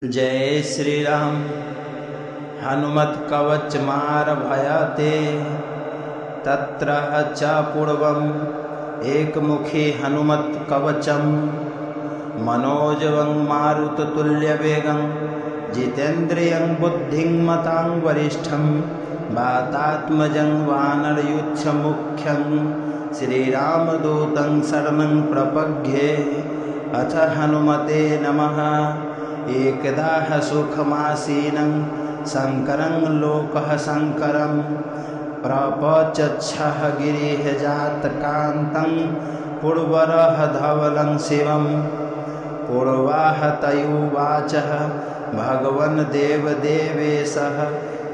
जय श्री राम। हनुमत कवच मार भयते तत्र च पूर्वम् एकमुखी हनुमत कवचम मनोजवं मारुततुल्यवेगं जितेन्द्रियं बुद्धिं मतां वरिष्ठं वातात्मजं वानरयूथमुख्यं श्रीरामदूतं शरणं प्रपद्ये। अथ हनुमते नमः। एकदा सुखमासीनं शंकरं लोकः शंकरं प्रपचच्छः गिरिः जातकान्तं पूर्वरः धवलं शिवं पूर्वाह तयुवाचः भगवन् देवदेवेशः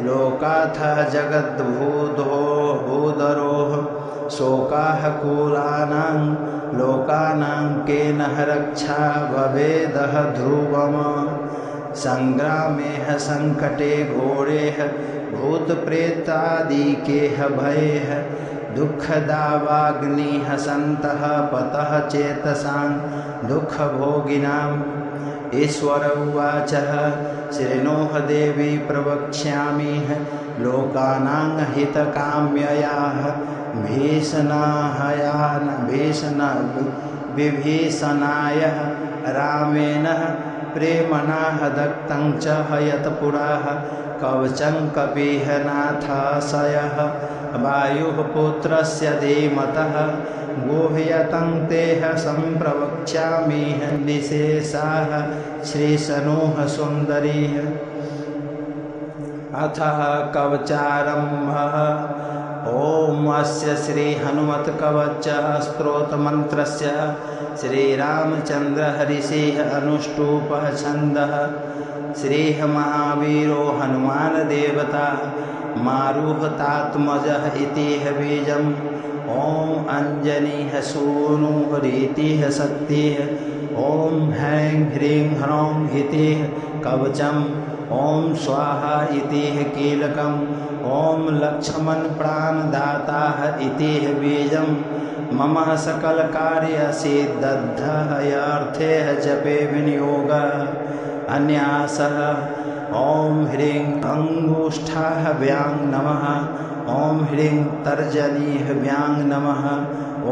लोकाथः जगद्भूधरोः शोकाः कुलानां लोकानां केन रक्षा भवेदः ध्रुवम् संग्रामेह संकटे घोरेह भूतप्रेतादिकेह भयेह दुःखदावाग्निः सन्तः पतः चेतसां दुःखभोगिनाम्। ईश्वर उवाचः शृणोह देवी प्रवक्ष्यामि लोकानां हितकाम्ययाः विभीषणाय रामेण प्रेमणा दत्तं च हयत्पुरः कवचं कपिः नाथाशयः वायुः पुत्रस्य धीमतः गुह्यतं तेह सम्प्रवक्ष्यामि निशेषाः श्रीशनुः सुन्दरीः। अथ कवचारम्भः। ओम अस्य श्री हनुमत कवच स्तोत्रमन्त्रस्य श्रीरामचंद्र हरिषिः अनुष्टुपः छन्दः। श्रीः महावीरो हनुमान देवता मारुहतात्मजः इतिः बीजम्। ओम अंजनीः सूनुः रीतिः शक्तिः। ओम हैं ह्रीं ह्रौं हितिः कवचम्। ओम स्वाहा इतिः कीलकम्। ओम लक्ष्मण प्राणदाता इतिः बीजम्। मम सकल कार्य सिद्धः अर्थे जपे विनियोगः अन्यासः। ओम ह्रीं अंगुष्ठाभ्यां नमः। ओम ह्रीं तर्जनीभ्यां नमः।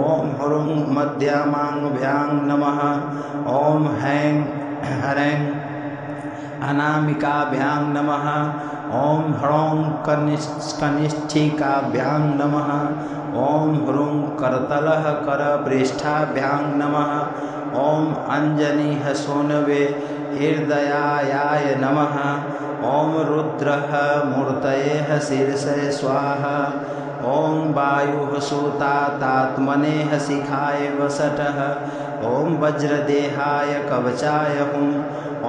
ओम ह्रूं मध्यमाभ्यां नमः। ओम हैं हरें अनामिकाभ्यां नमः। ओम ह्रौं कनिष्ठिकाभ्यां नमः। ओम ह्रूं करतलः करपृष्ठाभ्यां नमः। ओम अंजनीः सूनवे हृदयाय नमः। ओम रुद्रः मूर्तये शिरसे स्वाहा। ओम वायुः सूतात्मनेः शिखाय वसटः। ओम वज्रदेहाय कवचाय हुं।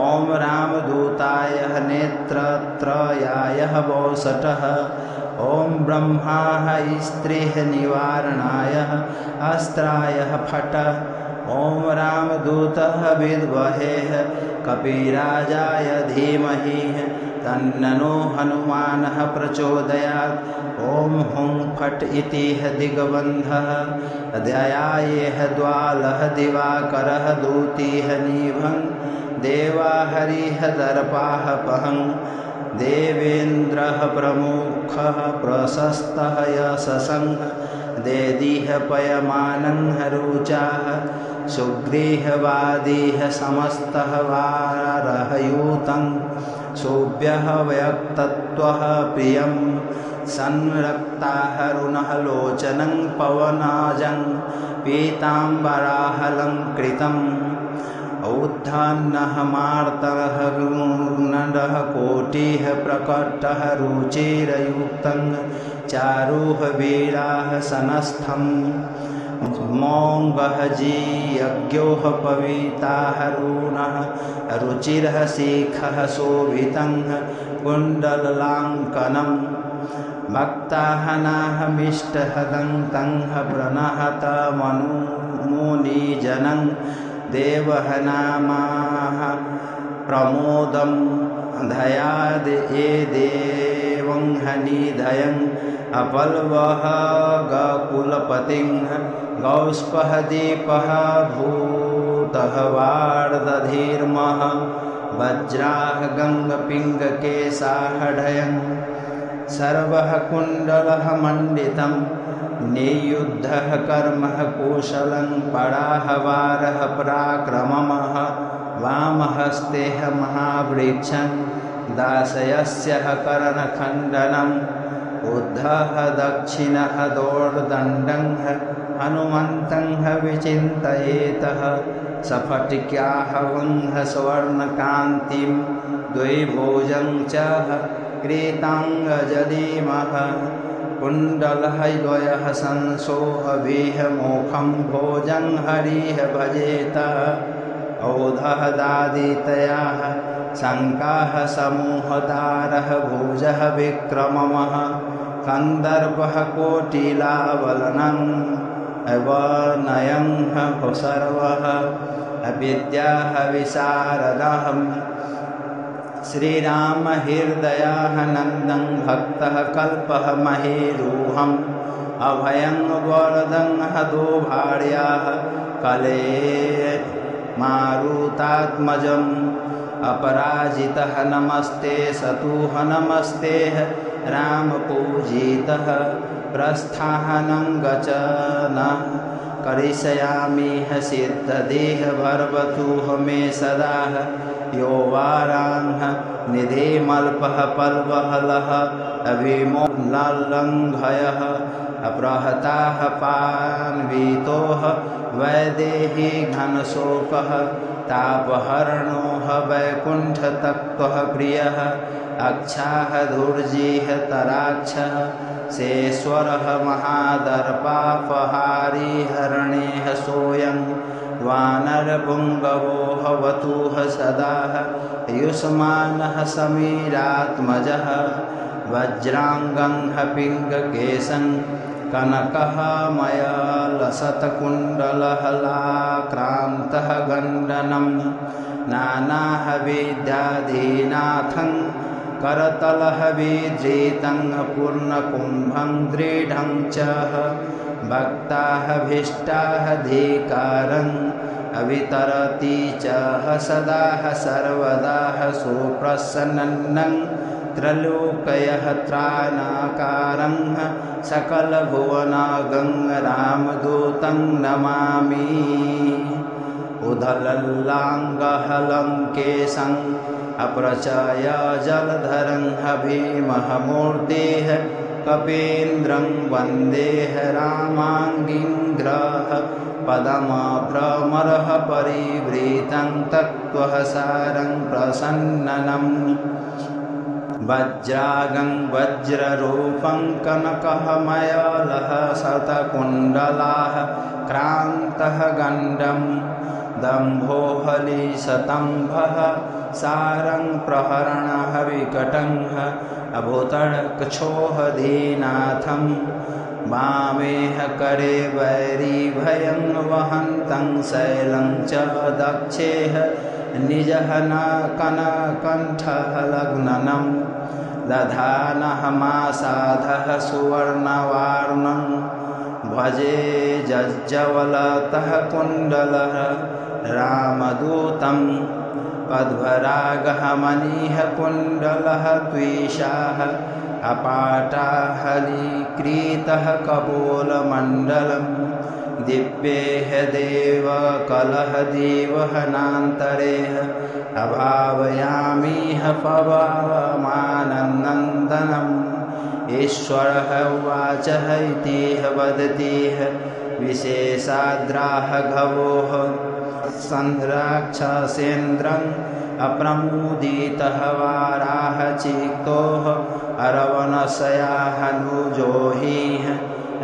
ओम रामदूताय नेत्रत्रयाय वौसटः। ओम ब्रह्मा स्त्रीः निवारणाय अस्त्राय फट। ओम रामदूतः विद्महे कपिराजाय धीमहि तन्नो हनुमानः प्रचोदयात्। ओम हुं फट् इतिः दिग्बन्धः ध्यायेह द्वालः दिवाकरः दूतिः निभं देवा हरिः दर्पाः पहं देवेन्द्रः प्रमुखः प्रशस्तः यशसं देदीह पयमानं रुचाः सुग्रीहवादीः समस्तः वारहयूतं सोभ्यः व्यक्तत्वः प्रियं संरक्ताः रुणः लोचनं पवनाजं पीताम्बरालङ्कृतम् औद्धान्नः मार्तः नरः कोटिः प्रकटः रुचिरयुक्तं चारुः वीराः सनस्थं मौङ्गः जीयज्ञोः पविताः रुणः रुचिरः शिखः शोभितं कुण्डलाङ्कनं भक्ताः नाहमिष्टहदन्तं प्रणहत मुनिजनं देवः नामाः प्रमोदं धयाद ये देवं हनिधयं अपल्वः गकुलपतिं गौस्पः दीपः भूतः वार्दधीर्मः वज्राः गङ्गपिङ्गकेशाढयन् सर्वः कुण्डलः मण्डितं नियुद्धः कर्मः कुशलं पराहवारः पराक्रममः वामहस्तेः महावृक्षं दासयस्यः करणखण्डनम् उद्धः दक्षिणः दोर्दण्डं हनुमन्तं विचिन्तयेतः सफटिक्याः वंह स्वर्णकान्तिं द्विभुजं च कृताङ्गजलिमः कुण्डलः द्वयः संशोभेह मुखं भोजं हरिः भजेत औधः दादितयाः शङ्काः समूहदारः भुजः विक्रममः कन्दर्पः कोटिलावलनं अवनयं सर्वः अविद्याः विशारदः श्रीराम हृदयाः नन्दं भक्तः कल्पः महेरुहम् अभयं वरदं दो भार्याः कले मारुतात्मजम् अपराजितः नमस्ते सतुः नमस्ते रामपूजितः प्रस्थानं गचन करिष्यामिह सिद्धदेहभर्वतुः मे सदा यो वारांह निधिमल्पः पल्वहलः अविमोलङ्घयः अप्रहताः पान्वितोः वैदेही घनशोकः तापहरणोः वैकुण्ठतत्त्वः प्रियः अक्षाः धूर्जिः तराक्षः शेश्वरः महादर्पापहारी हरणेः सोऽयं वानरपुङ्गवोः वतुः सदा युष्मानः समीरात्मजः वज्राङ्गं पिङ्गकेशं कनकः मयलसत्कुण्डलहलाक्रान्तः गण्डनं नानाः विद्याधीनाथं करतलः विधृतं पूर्णकुम्भं दृढं च भक्ताः भीष्टाः धिकारं अवितरति च सदा सर्वदा सुप्रसन्नं त्रैलोक्यः त्राणकारं सकलभुवनागं रामदूतं नमामि उदलल्लाङ्गहलङ्केशं अप्रचय जलधरं भीमः मूर्तेः कपीन्द्रं वन्दे रामाङ्गिग्रह पदमभ्रमरः परिवृतं तत्त्वसारं प्रसन्ननम् वज्रागं वज्ररूपं कनकः मयलः शतकुण्डलाः क्रान्तः गण्डं दम्भोहलिशतम्भः सारं प्रहरणः विकटं अभूतक्षोहधीनाथं वामेह करे वैरीभयं वहन्तं शैलं च दक्षेः निजः न कनकण्ठः लग्ननं दधानः मासाधः सुवर्णवार्णं भजे जज्जवलतः कुण्डलः रामदूतं पद्मरागः मणिः कुण्डलः द्विषाः अपाटाहलीकृतः कपोलमण्डलं दिव्येह देवकलः देवहनान्तरेः अभावयामिह पवमानन्दनम् ईश्वरः उवाच इतिह वदतिः विशेषाद्राः घवोः सन्द्राक्षसेन्द्रम् अप्रमुदितः वाराः चित्तोः अरवणसयाः नुजोहिः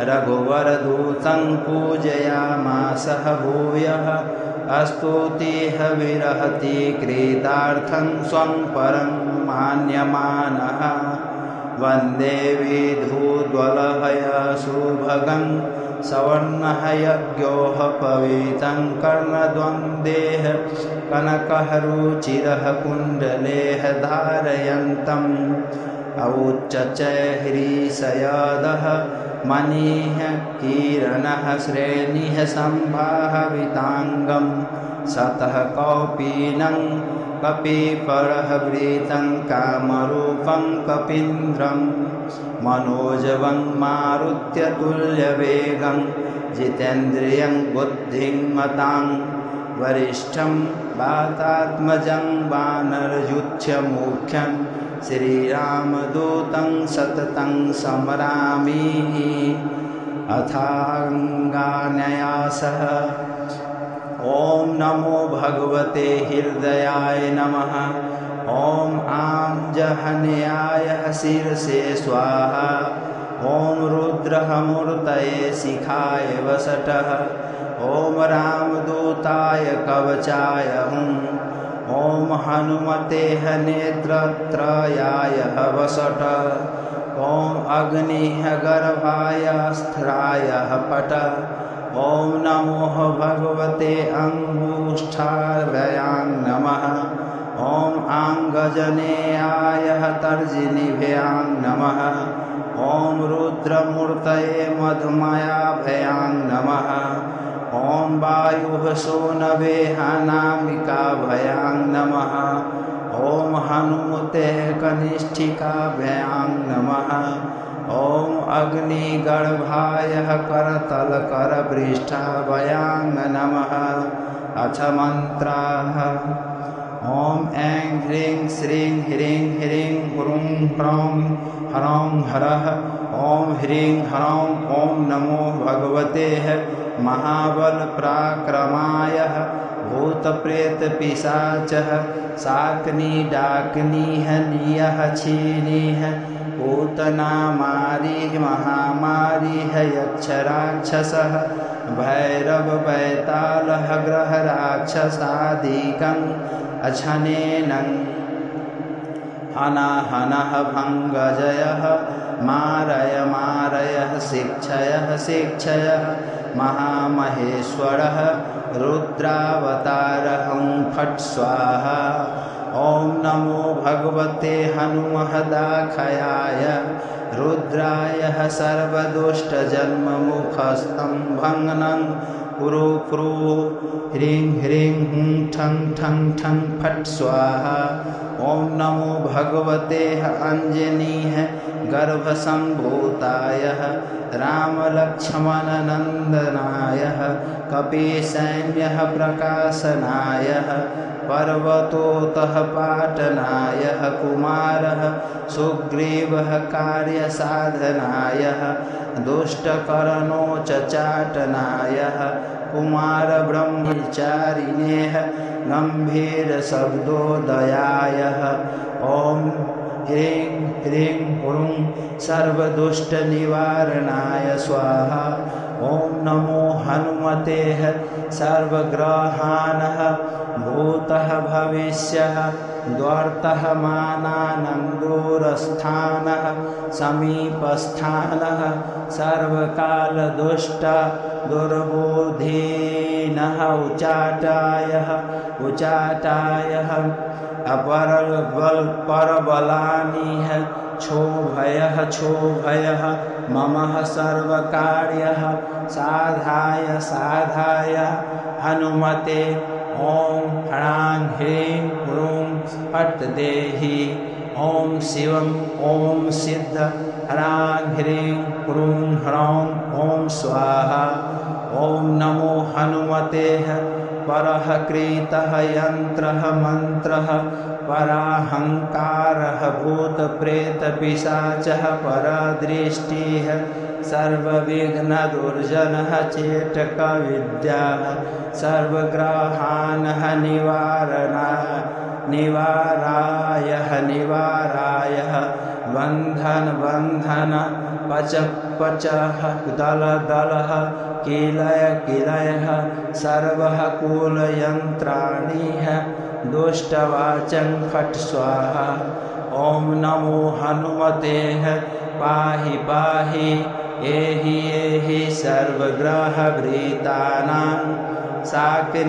रघुवरदूतं पूजयामासः भूयः स्तुतिः विरहति कृतार्थं स्वं परं मान्यमानः वन्दे विधुद्वलहयशुभगं सवर्णः यज्ञोः पवितं कर्णद्वन्द्वेः कनकः रुचिरः कुण्डलेः धारयन्तम् औच्चैह्रीशयदः मणिः किरणः श्रेणिः सम्भाविताङ्गं सतः कौपीनं कपिपरः वृतं कामरूपं कपीन्द्रं मनोजवं मारुत्यतुल्यवेगं जितेन्द्रियं बुद्धिं मतां वरिष्ठं वातात्मजं वानरयुध्यमुख्यं श्रीरामदूतं सततं स्मरामि। अथाङ्गान्यासः। ॐ नमो भगवते हृदयाय नमः। ॐ आञ्जहन्याय शिरसे स्वाहा। ॐ रुद्रमूर्तये शिखाय वसटः। ॐ रामदूताय कवचाय हुं। ॐ हनुमते नेत्रत्रयाय वसट। ॐ अग्निः गर्भाय अस्त्राय पट। ॐ नमो भगवते अङ्गुष्ठाभयां नमः। ॐ आङ्गजनेयाय तर्जनीभ्यां नमः। ॐ रुद्रमूर्तये मधुमयाभयां नमः। ॐ वायुः सूनवे अनामिकाभयां नमः। ॐ हनुमते कनिष्ठिकाभयां नमः। ॐ अग्निगर्भाय करतलकरपृष्ठाभयां नमः। अथ मन्त्राः। ॐ ऐं ह्रीं श्रीं ह्रीं ह्रीं ह्रूं ह्रौं ह्रौं हरः। ॐ ह्रीं ह्रौं ॐ नमो भगवते महाबलपराक्रमाय भूतप्रेतपिशाचः शाक्निडाक्निः नियः छीनिः पूतना मारीः महामारीः यक्षराक्षसः भैरववैतालः ग्रहराक्षसादिकम् अछनेनं हनः भङ्गजयः मारय मारयः शिक्षयः शिक्षयः महामहेश्वरः रुद्रावतारः फट् स्वाहा। ॐ नमो भगवते हनुमदाखयाय रुद्राय सर्वदुष्टजन्ममुखस्तम्भनं कुरु कुरु। ह्रीं ह्रीं हुं ठं ठं ठं फट् स्वाहा। ॐ नमो भगवते अञ्जनीः गर्भसम्भूताय रामलक्ष्मणनन्दनाय कपिसैन्यः प्रकाशनाय पर्वतोतः पाटनाय कुमारः सुग्रीवः कार्यसाधनाय दुष्टकर्णोच्चाटनाय कुमारब्रह्मचारिणेः गम्भीरशब्दोदयाय। ॐ ह्रीं ह्रीं ह्रूं सर्वदुष्टनिवारणाय स्वाहा। ॐ नमो हनुमते सर्वग्रहानः भूतः भविष्यः द्वार्तः मानानं दूरस्थानः समीपस्थानः सर्वकालदुष्ट दुर्बुद्धीनः उचाटायः परबलानिः क्षोभयः ममः सर्वकार्यः साधाय हनुमते। ॐ ह्रां ह्रीं ह्रूं फट् देहि। ॐ शिवं ॐ सिद्ध ह्रां ह्रीं ह्रूं ह्रौं ॐ स्वाहा। ॐ नमो हनुमते परः कृतः यन्त्रः मन्त्रः पराहङ्कारः भूतप्रेतपिशाचः परदृष्टिः सर्वविघ्नदुर्जनः चेटकविद्याः सर्वग्रहानः निवाराय बन्धन पचः दलदलः किलयः सर्वः कुलयन्त्राणिः दुष्टवाचं फट् स्वाहा। ॐ नमो हनुमते पाहि पाहि एहि सर्वग्रहभृतानां शाक्निडाक्नीनां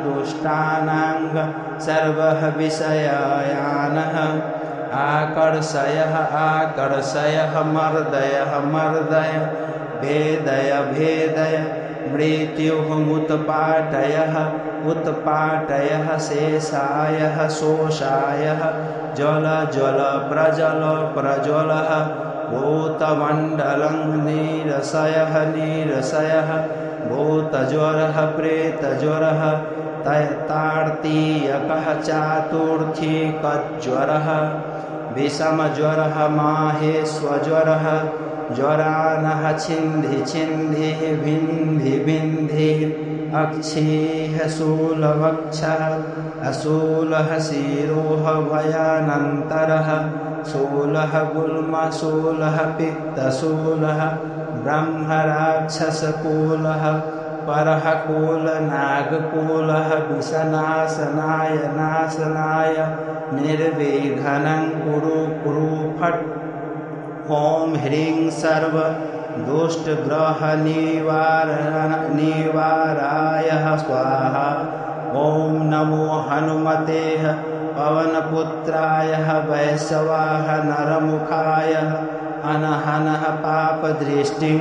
दुष्टानां सर्वः विषयानः आकर्षय मर्दय भेदय मृत्युः मुत्पाटय उत्पाटयः शेषायः शोषायः ज्वल ज्वल प्रज्वल प्रज्वलः भूतमण्डलं नीरसयः नीरसयः भूतज्वरः प्रेतज्वरः तैतार्तीयकः चातुर्थीकज्वरः विषमज्वरः माहेश्वज्वरः ज्वरानः छिन्धि छिन्धि भिन्धि भिन्धि अक्षीः शूलवक्षः अशूलः शिरोः भयानन्तरः शूलः गुल्मशूलः पित्तशूलः ब्रह्मराक्षसकूलः परः कूलनागकूलः विषनाशनाय नाशनाय निर्विघ्नं कुरु कुरु फट्। ॐ ह्रीं सर्व दुष्टग्रह निवाराय स्वाहा। ॐ नमो हनुमते पवनपुत्राय वैश्वाः नरमुखाय अनहनः पापदृष्टिं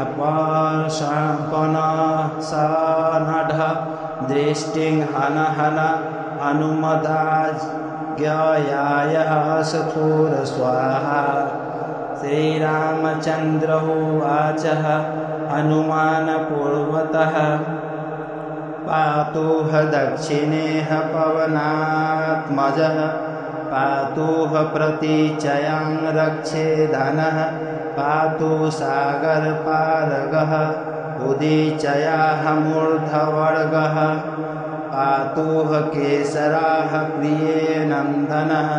अपशपनसनढ दृष्टिं हनहन हनुमदाज्ञयाय सथुर स्वाहा। श्रीरामचन्द्र उवाच हनुमानपूर्वतः पातुः दक्षिणेह पवनात्मजः पातुः प्रतीचयां रक्षेधनः पातु सागरपारगः उदीचयाः मूर्धवर्गः पातुः केसराः प्रिये नन्दनः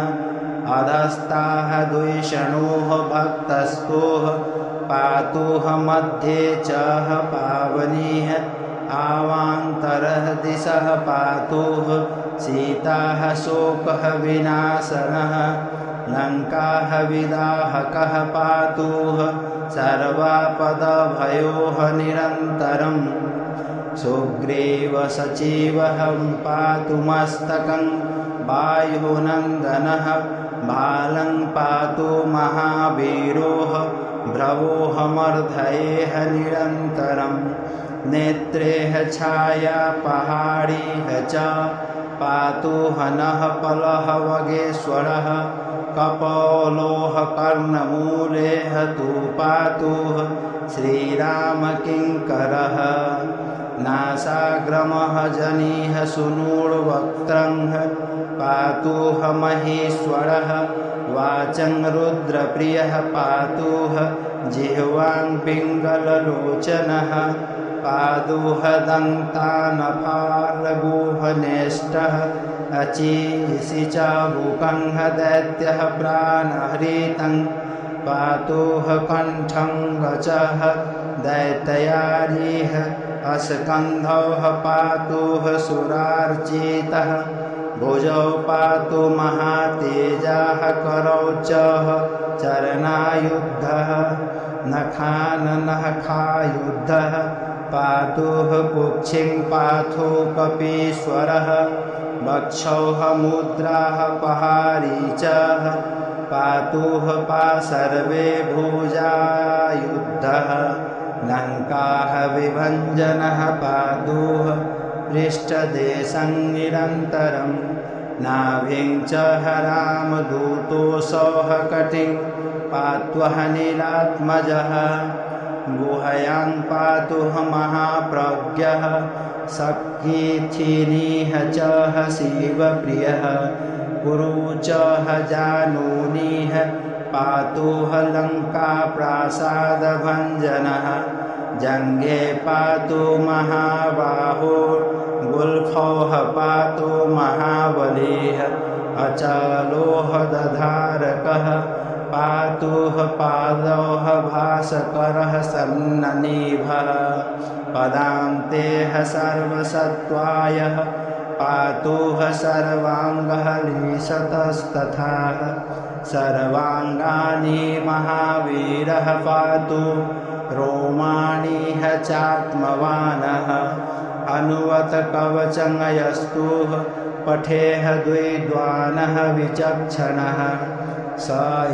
अधस्ताः द्विषणोः भक्तस्तुः पातुः मध्ये च पावनीः आवान्तरः दिशः पातुः सीताः शोकः विनाशनः लङ्काः विदाहकः पातुः सर्वापदभयोः निरन्तरम् सुग्रीवसचिवः पातु मस्तकं वायुनन्दनः बालं पातु महावीरोः भ्रवोऽहमर्धयेह निरन्तरम् नेत्रेः छाया पहाड़ीः च पातु हनः पलः वगेश्वरः कपोलोः कर्णमूलेः तु पातु श्रीरामकिङ्करः नासाग्रमः जनीः सुनूर्वक्त्रं पातु महेश्वरः वाचं रुद्रप्रियः पातु जिह्वां पिङ्गललोचनः पादुः दन्तानपालगुहनेष्टः अचीसि चाबुकं दैत्यः प्राणहृतं पातुः कण्ठं गचः दैत्यारीः अस्कन्धः पातुः सुरार्चितः भुजौ पातु महातेजाः करौ च चरणायुद्धः नखाननखायुद्धः पातुः कुक्षिं पातु कपीश्वरः वक्षौः मुद्राः पहारी च पातुः सर्वे भुजायुद्धः लङ्काः विभञ्जनः पातुः पृष्ठदेशं निरन्तरं नाभिं च रामदूतोऽसौः कटिं पात्वः नीलात्मजः गुहयां पातुः महाप्रज्ञः सकीथिनीः च शिवप्रियः कुरु च जानूनीः पातुः लङ्काप्रासादभञ्जनः जङ्घे पातु महाबाहो गुल्फौः पातु महाबलिः अचलोः दधारकः पातुः पादौः भास्करः सन्ननीभः पदान्तेः सर्वसत्त्वायः पातुः सर्वाङ्गः लीशतस्तथा सर्वाङ्गानि महावीरः पातु रोमाणिः चात्मवानः अनुवत कवचं यस्तुः पठेह द्विद्वानः विचक्षणः स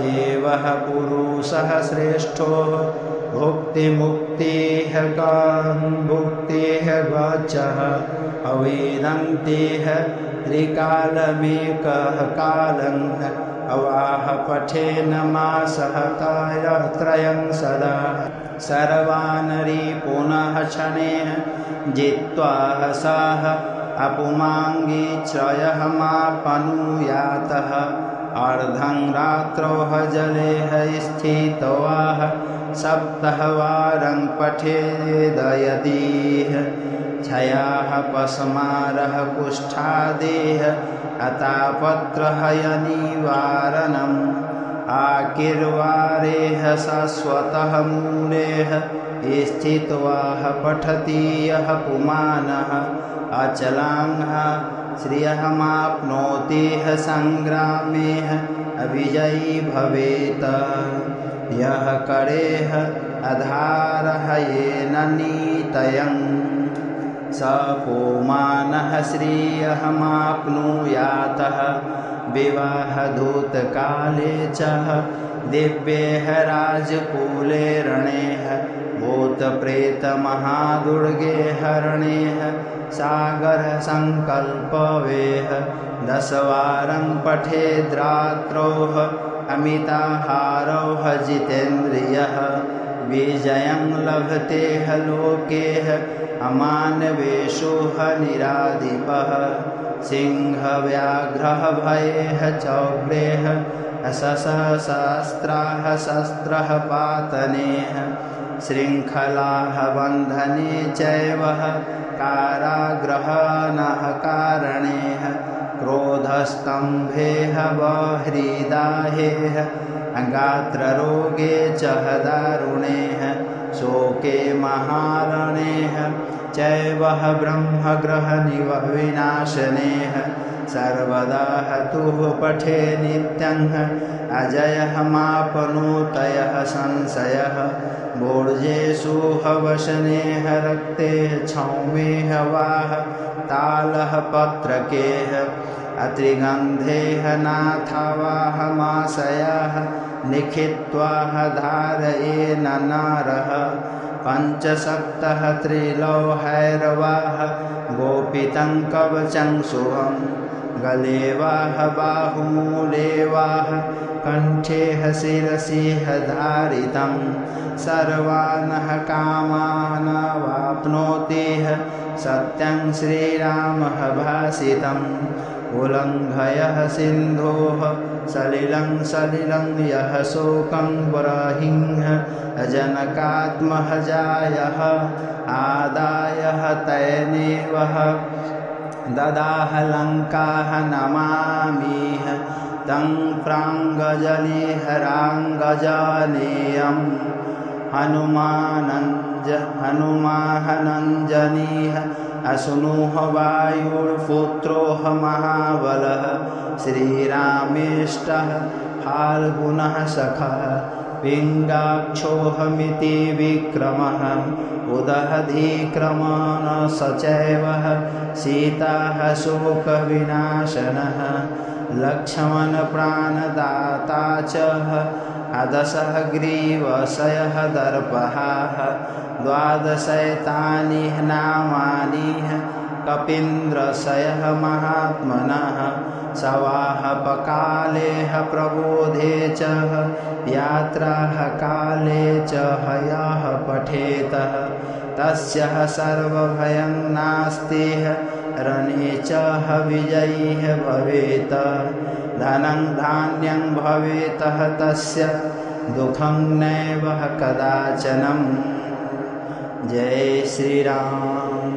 एव पुरुषः श्रेष्ठो भुक्तिमुक्तिः भुक्तिः गच्छः अवेदन्तिः त्रिकालमेकः कालं अवाह पठेन मासः त्रयं सदा सर्वानरी पुनः क्षणेन जित्वा सः अपुमाङ्गी त्रयमापनुयातः अर्धं रात्रौ जले स्थित्वा सप्तवारं पठेदयतीह क्षयाः पस्मारः कुष्ठादेः अतापत्रहयनिवारणम् आकिर्वारेह शाश्वतः मूलेः स्थित्वा पठति यः पुमानः अचलांः श्रियमाप्नोतिः संग्रामेः अविजयी भवेत् यः करेह अधारः येन नीतयं स पुमानः श्रियमाप्नुयातः विवाहधूतकाले च दिव्येः राजकुले रणेः भूतप्रेतमहादुर्गे हरणेः सागरसङ्कल्पवेः 10 वारं पठेद्रात्रौः अमिताहारौः जितेन्द्रियः विजयं लभतेः लोकेः अमानवेषोः निराधिपः सिंहव्याघ्रः भयेः चौग्रेः सहस्राः शस्त्रः पातनेः शृङ्खलाः बन्धने चैव कारागृहणः कारणेः क्रोधस्तम्भेः बह्रीदाहेः गात्ररोगे च दारुणेः शोके महारणेः चैव ब्रह्मग्रहविनाशनेः सर्वदा हतुः पठे नित्यं अजयः मापनोतयः संशयः बोर्जेषु वसनेः रक्तेः क्षौमेः वाह तालः पत्रकेः अत्रिगन्धेः नाथावाह माशयाः लिखित्वा धारयेन नारः पंचसप्तः त्रिलोहैर्वाह गोपितं कवचं शुभं गले वाह बाहुमूले वाह कंठे शिरसि धारितं सर्वान् कामान् वाप्नोति सत्यं श्रीरामः भासितम् उल्लङ्घयः सिन्धोः सलिलं सलिलं यः शोकं बर्हिः जनकात्महजायः आदायः तैनेवः ददाह लङ्काः नमामिह तं प्राङ्गजनेहराङ्गजानेयम् हनुमानञ्जनीः असुनुः वायुर्पुत्रोः महाबलः श्रीरामेष्टः फाल्गुनः सखः पिङ्गाक्षोऽहमिति विक्रमः उदहधिक्रमण सचैव सीताः शोकविनाशनः लक्ष्मणप्राणदाता च अदशः ग्रीवशयः दर्पः 12 नामानि कपीन्द्रशयः महात्मनः सवाहपकाले प्रबोधे च यात्राः काले च हयः पठेत तस्य सर्वभयं नास्ति रणे च विजयी भवेत् धनं धान्यं भवेत् तस्य दुःखं नैव कदाचनम्। जय श्री राम।